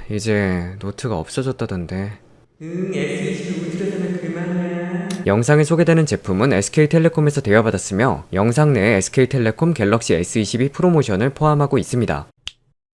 이제 노트가 없어졌다던데. S22 울트라 사면 그만이야. 영상에 소개되는 제품은 SK텔레콤에서 대여받았으며 영상 내에 SK텔레콤 갤럭시 S22 프로모션을 포함하고 있습니다.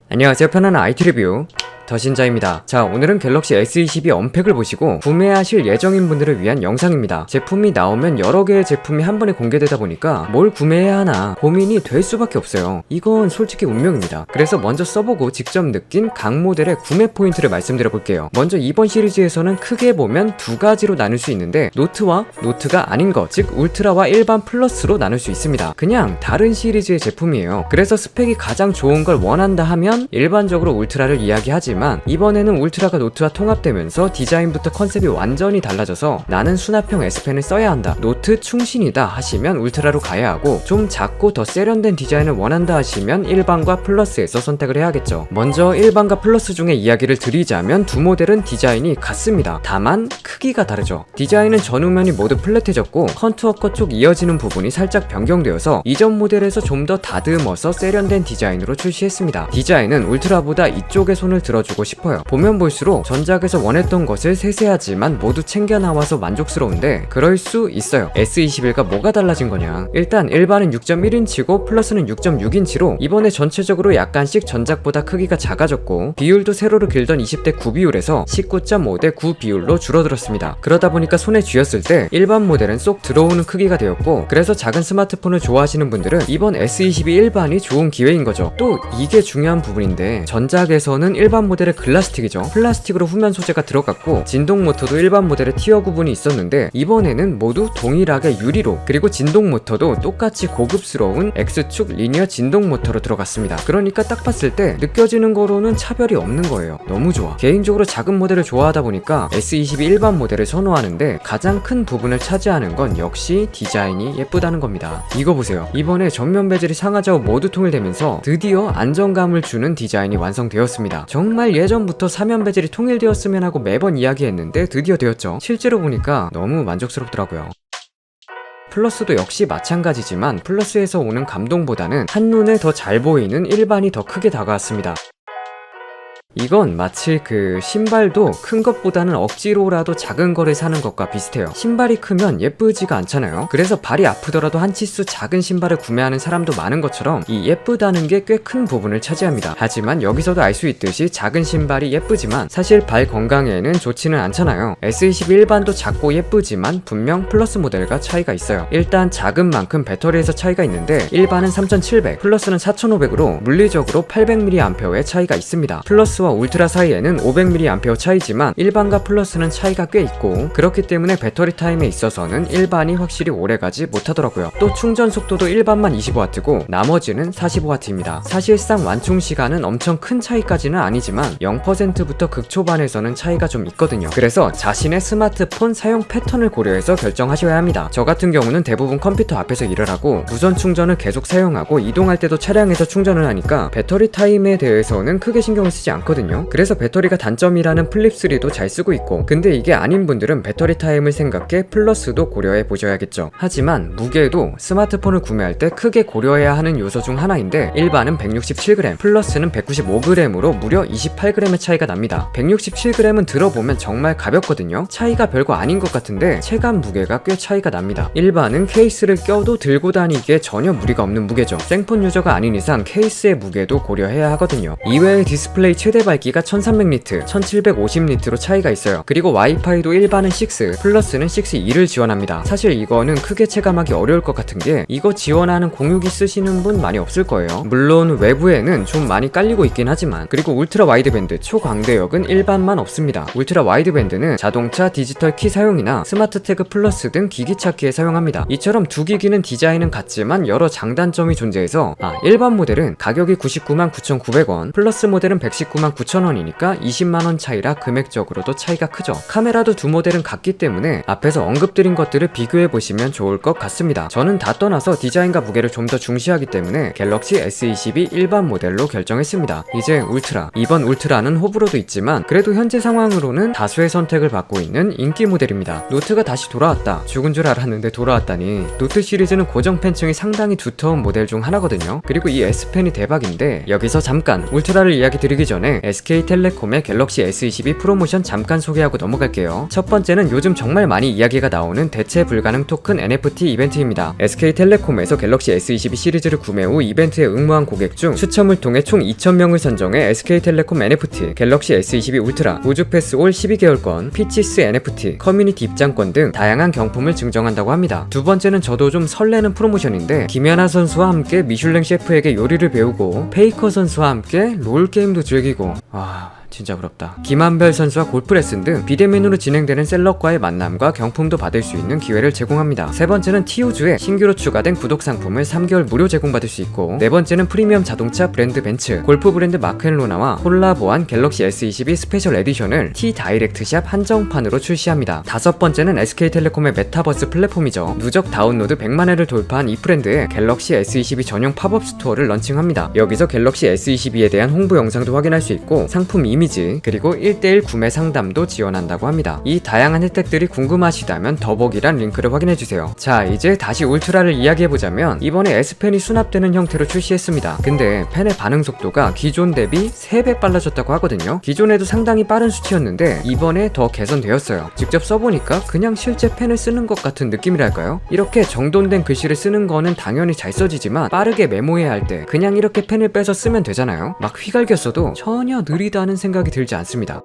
안녕하세요, 편안한 IT 리뷰 더신자입니다. 자, 오늘은 갤럭시 S22 언팩을 보시고 구매하실 예정인 분들을 위한 영상입니다. 제품이 나오면 여러 개의 제품이 한 번에 공개되다 보니까 뭘 구매해야 하나 고민이 될 수밖에 없어요. 이건 솔직히 운명입니다. 그래서 먼저 써보고 직접 느낀 각 모델의 구매 포인트를 말씀드려 볼게요. 먼저 이번 시리즈에서는 크게 보면 두 가지로 나눌 수 있는데 노트와 노트가 아닌 것, 즉 울트라와 일반 플러스로 나눌 수 있습니다. 그냥 다른 시리즈의 제품이에요. 그래서 스펙이 가장 좋은 걸 원한다 하면 일반적으로 울트라를 이야기하지만 이번에는 울트라가 노트와 통합되면서 디자인부터 컨셉이 완전히 달라져서 나는 수납형 S펜을 써야 한다, 노트 충신이다 하시면 울트라로 가야 하고, 좀 작고 더 세련된 디자인을 원한다 하시면 일반과 플러스에서 선택을 해야겠죠. 먼저 일반과 플러스 중에 이야기를 드리자면 두 모델은 디자인이 같습니다. 다만 크기가 다르죠. 디자인은 전후면이 모두 플랫해졌고 컨투어 컷 쪽 이어지는 부분이 살짝 변경되어서 이전 모델에서 좀 더 다듬어서 세련된 디자인으로 출시했습니다. 디자인은 울트라보다 이쪽에 손을 들어주고 싶어요. 보면 볼수록 전작에서 원했던 것을 세세하지만 모두 챙겨 나와서 만족스러운데 그럴 수 있어요. S21과 뭐가 달라진 거냐. 일단 일반은 6.1인치고 플러스는 6.6인치로 이번에 전체적으로 약간씩 전작보다 크기가 작아졌고 비율도 세로로 길던 20대 9 비율에서 19.5대 9 비율로 줄어들었습니다. 그러다 보니까 손에 쥐었을 때 일반 모델은 쏙 들어오는 크기가 되었고, 그래서 작은 스마트폰을 좋아하시는 분들은 이번 S22 일반이 좋은 기회인 거죠. 또 이게 중요한 부분인데 전작에서는 일반 모델의 글라스틱이죠. 플라스틱으로 후면 소재가 들어갔고 진동 모터도 일반 모델의 티어 구분이 있었는데 이번에는 모두 동일하게 유리로, 그리고 진동 모터도 똑같이 고급스러운 X축 리니어 진동 모터로 들어갔습니다. 그러니까 딱 봤을 때 느껴지는 거로는 차별이 없는 거예요. 너무 좋아. 개인적으로 작은 모델을 좋아하다 보니까 S22 일반 모델을 선호하는데 가장 큰 부분을 차지하는 건 역시 디자인이 예쁘다는 겁니다. 이거 보세요. 이번에 전면 베젤이 상하좌우 모두 통일되면서 드디어 안정감을 주는 디자인이 완성되었습니다. 정말 예전부터 사면 베젤이 통일되었으면 하고 매번 이야기했는데 드디어 되었죠. 실제로 보니까 너무 만족스럽더라고요. 플러스도 역시 마찬가지지만 플러스에서 오는 감동보다는 한눈에 더 잘 보이는 일반이 더 크게 다가왔습니다. 이건 마치 신발도 큰 것보다는 억지로라도 작은 거를 사는 것과 비슷해요. 신발이 크면 예쁘지가 않잖아요. 그래서 발이 아프더라도 한 치수 작은 신발을 구매하는 사람도 많은 것처럼 이 예쁘다는 게 꽤 큰 부분을 차지합니다. 하지만 여기서도 알 수 있듯이 작은 신발이 예쁘지만 사실 발 건강에는 좋지는 않잖아요. S22 일반도 작고 예쁘지만 분명 플러스 모델과 차이가 있어요. 일단 작은 만큼 배터리에서 차이가 있는데 일반은 3700, 플러스는 4500으로 물리적으로 800mAh의 차이가 있습니다. 플러스와 울트라 사이에는 500mAh 차이지만 일반과 플러스는 차이가 꽤 있고, 그렇기 때문에 배터리 타임에 있어서는 일반이 확실히 오래가지 못하더라고요. 또 충전 속도도 일반만 25W고 나머지는 45W입니다. 사실상 완충 시간은 엄청 큰 차이까지는 아니지만 0%부터 극초반에서는 차이가 좀 있거든요. 그래서 자신의 스마트폰 사용 패턴을 고려해서 결정하셔야 합니다. 저 같은 경우는 대부분 컴퓨터 앞에서 일을 하고 무선 충전을 계속 사용하고 이동할 때도 차량에서 충전을 하니까 배터리 타임에 대해서는 크게 신경을 쓰지 않거든요. 그래서 배터리가 단점이라는 플립3도 잘 쓰고 있고, 근데 이게 아닌 분들은 배터리 타임을 생각해 플러스도 고려해 보셔야겠죠. 하지만 무게도 스마트폰을 구매할 때 크게 고려해야 하는 요소 중 하나인데 일반은 167g, 플러스는 195g으로 무려 28g의 차이가 납니다. 167g은 들어보면 정말 가볍거든요. 차이가 별거 아닌 것 같은데 체감 무게가 꽤 차이가 납니다. 일반은 케이스를 껴도 들고 다니기에 전혀 무리가 없는 무게죠. 생폰 유저가 아닌 이상 케이스의 무게도 고려해야 하거든요. 이외에 디스플레이 최대 밝기가 1300니트, 1750니트로 차이가 있어요. 그리고 와이파이도 일반은 6, 플러스는 6E를 지원합니다. 사실 이거는 크게 체감하기 어려울 것 같은 게 이거 지원하는 공유기 쓰시는 분 많이 없을 거예요. 물론 외부에는 좀 많이 깔리고 있긴 하지만, 그리고 울트라 와이드밴드 초광대역은 일반만 없습니다. 울트라 와이드밴드는 자동차 디지털 키 사용이나 스마트 태그 플러스 등 기기 찾기에 사용합니다. 이처럼 두 기기는 디자인은 같지만 여러 장단점이 존재해서 일반 모델은 가격이 999,900원, 플러스 모델은 1,199,900원이니까 20만원 차이라 금액적으로도 차이가 크죠. 카메라도 두 모델은 같기 때문에 앞에서 언급드린 것들을 비교해보시면 좋을 것 같습니다. 저는 다 떠나서 디자인과 무게를 좀 더 중시하기 때문에 갤럭시 S22 일반 모델로 결정했습니다. 이제 울트라. 이번 울트라는 호불호도 있지만 그래도 현재 상황으로는 다수의 선택을 받고 있는 인기 모델입니다. 노트가 다시 돌아왔다. 죽은 줄 알았는데 돌아왔다니. 노트 시리즈는 고정 팬층이 상당히 두터운 모델 중 하나거든요. 그리고 이 S펜이 대박인데 여기서 잠깐 울트라를 이야기 드리기 전에 전에 SK텔레콤의 갤럭시 S22 프로모션 잠깐 소개하고 넘어갈게요. 첫 번째는 요즘 정말 많이 이야기가 나오는 대체 불가능 토큰 NFT 이벤트입니다. SK텔레콤에서 갤럭시 S22 시리즈를 구매 후 이벤트에 응모한 고객 중 추첨을 통해 총 2,000명을 선정해 SK텔레콤 NFT, 갤럭시 S22 울트라, 우주패스 올 12개월권, 피치스 NFT, 커뮤니티 입장권 등 다양한 경품을 증정한다고 합니다. 두 번째는 저도 좀 설레는 프로모션인데 김연아 선수와 함께 미슐랭 셰프에게 요리를 배우고 페이커 선수와 함께 롤게임도 즐기고 진짜 부럽다. 김한별 선수와 골프 레슨 등 비대면으로 진행되는 셀럽과의 만남과 경품도 받을 수 있는 기회를 제공합니다. 세 번째는 티오즈에 신규로 추가된 구독 상품을 3개월 무료 제공받을 수 있고, 네 번째는 프리미엄 자동차 브랜드 벤츠, 골프 브랜드 마크앤로나와 콜라보한 갤럭시 S22 스페셜 에디션을 T 다이렉트샵 한정판으로 출시합니다. 다섯 번째는 SK텔레콤의 메타버스 플랫폼이죠. 누적 다운로드 100만 회를 돌파한 이 브랜드의 갤럭시 S22 전용 팝업 스토어를 런칭합니다. 여기서 갤럭시 S22에 대한 홍보 영상도 확인할 수 있고 상품 이미지 그리고 1:1 구매 상담도 지원한다고 합니다. 이 다양한 혜택들이 궁금하시다면 더보기란 링크를 확인해주세요. 자, 이제 다시 울트라를 이야기해보자면 이번에 S펜이 수납되는 형태로 출시했습니다. 근데 펜의 반응 속도가 기존 대비 3배 빨라졌다고 하거든요. 기존에도 상당히 빠른 수치였는데 이번에 더 개선되었어요. 직접 써보니까 그냥 실제 펜을 쓰는 것 같은 느낌이랄까요? 이렇게 정돈된 글씨를 쓰는 거는 당연히 잘 써지지만 빠르게 메모해야 할 때 그냥 이렇게 펜을 빼서 쓰면 되잖아요. 막 휘갈겨 써도 전혀 느리다는 생각이 들지 않습니다.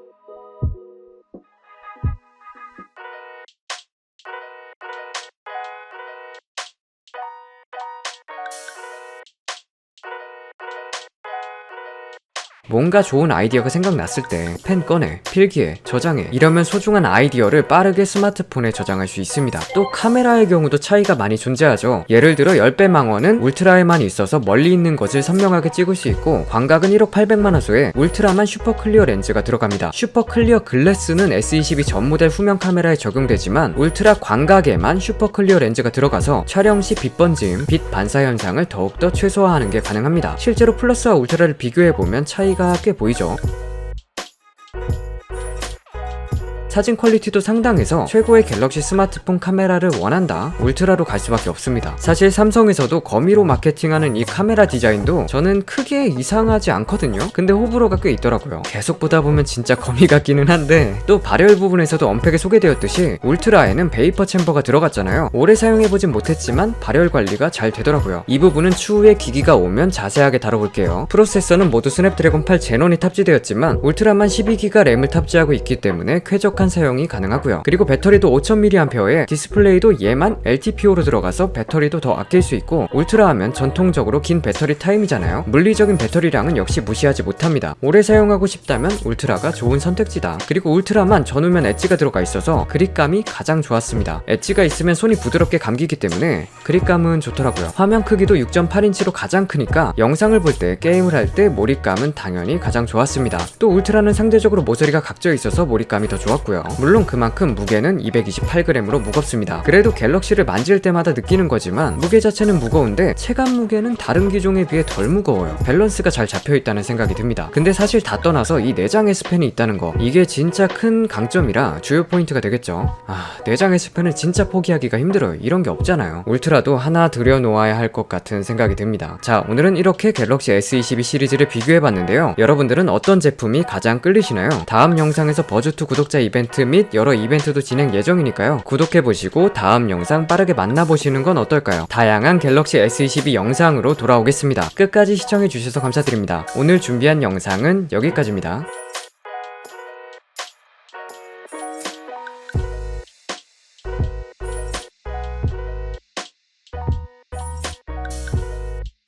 뭔가 좋은 아이디어가 생각났을 때 펜 꺼내, 필기해, 저장해 이러면 소중한 아이디어를 빠르게 스마트폰에 저장할 수 있습니다. 또 카메라의 경우도 차이가 많이 존재하죠. 예를 들어 10배 망원은 울트라에만 있어서 멀리 있는 것을 선명하게 찍을 수 있고, 광각은 1억 800만 화소에 울트라만 슈퍼 클리어 렌즈가 들어갑니다. 슈퍼 클리어 글래스는 S22 전 모델 후면 카메라에 적용되지만 울트라 광각에만 슈퍼 클리어 렌즈가 들어가서 촬영 시 빛 번짐, 빛 반사 현상을 더욱더 최소화하는 게 가능합니다. 실제로 플러스와 울트라를 비교해보면 차이가 꽤 보이죠. 사진 퀄리티도 상당해서 최고의 갤럭시 스마트폰 카메라를 원한다? 울트라로 갈 수밖에 없습니다. 사실 삼성에서도 거미로 마케팅하는 이 카메라 디자인도 저는 크게 이상하지 않거든요. 근데 호불호가 꽤 있더라고요. 계속 보다 보면 진짜 거미 같기는 한데, 또 발열 부분에서도 언팩에 소개되었듯이 울트라에는 베이퍼 챔버가 들어갔잖아요. 오래 사용해보진 못했지만 발열 관리가 잘 되더라고요. 이 부분은 추후에 기기가 오면 자세하게 다뤄볼게요. 프로세서는 모두 스냅드래곤 8 제논이 탑재되었지만 울트라만 12기가 램을 탑재하고 있기 때문에 쾌적한 사용이 가능하고요. 그리고 배터리도 5000mAh에 디스플레이도 얘만 LTPO로 들어가서 배터리도 더 아낄 수 있고, 울트라 하면 전통적으로 긴 배터리 타임이잖아요. 물리적인 배터리량은 역시 무시하지 못합니다. 오래 사용하고 싶다면 울트라가 좋은 선택지다. 그리고 울트라만 전후면 엣지가 들어가 있어서 그립감이 가장 좋았습니다. 엣지가 있으면 손이 부드럽게 감기기 때문에 그립감은 좋더라고요. 화면 크기도 6.8인치로 가장 크니까 영상을 볼 때, 게임을 할 때 몰입감은 당연히 가장 좋았습니다. 또 울트라는 상대적으로 모서리가 각져 있어서 몰입감이 더 좋았고요. 물론 그만큼 무게는 228g으로 무겁습니다. 그래도 갤럭시를 만질 때마다 느끼는 거지만 무게 자체는 무거운데 체감 무게는 다른 기종에 비해 덜 무거워요. 밸런스가 잘 잡혀있다는 생각이 듭니다. 근데 사실 다 떠나서 이 내장 S펜이 있다는 거, 이게 진짜 큰 강점이라 주요 포인트가 되겠죠. 내장 S펜을 진짜 포기하기가 힘들어요. 이런 게 없잖아요. 울트라도 하나 들여놓아야 할 것 같은 생각이 듭니다. 자, 오늘은 이렇게 갤럭시 S22 시리즈를 비교해봤는데요. 여러분들은 어떤 제품이 가장 끌리시나요? 다음 영상에서 버즈2 구독자 이벤트 및 여러 이벤트도 진행 예정이니까요. 구독해보시고 다음 영상 빠르게 만나보시는 건 어떨까요? 다양한 갤럭시 S22 영상으로 돌아오겠습니다. 끝까지 시청해주셔서 감사드립니다. 오늘 준비한 영상은 여기까지입니다.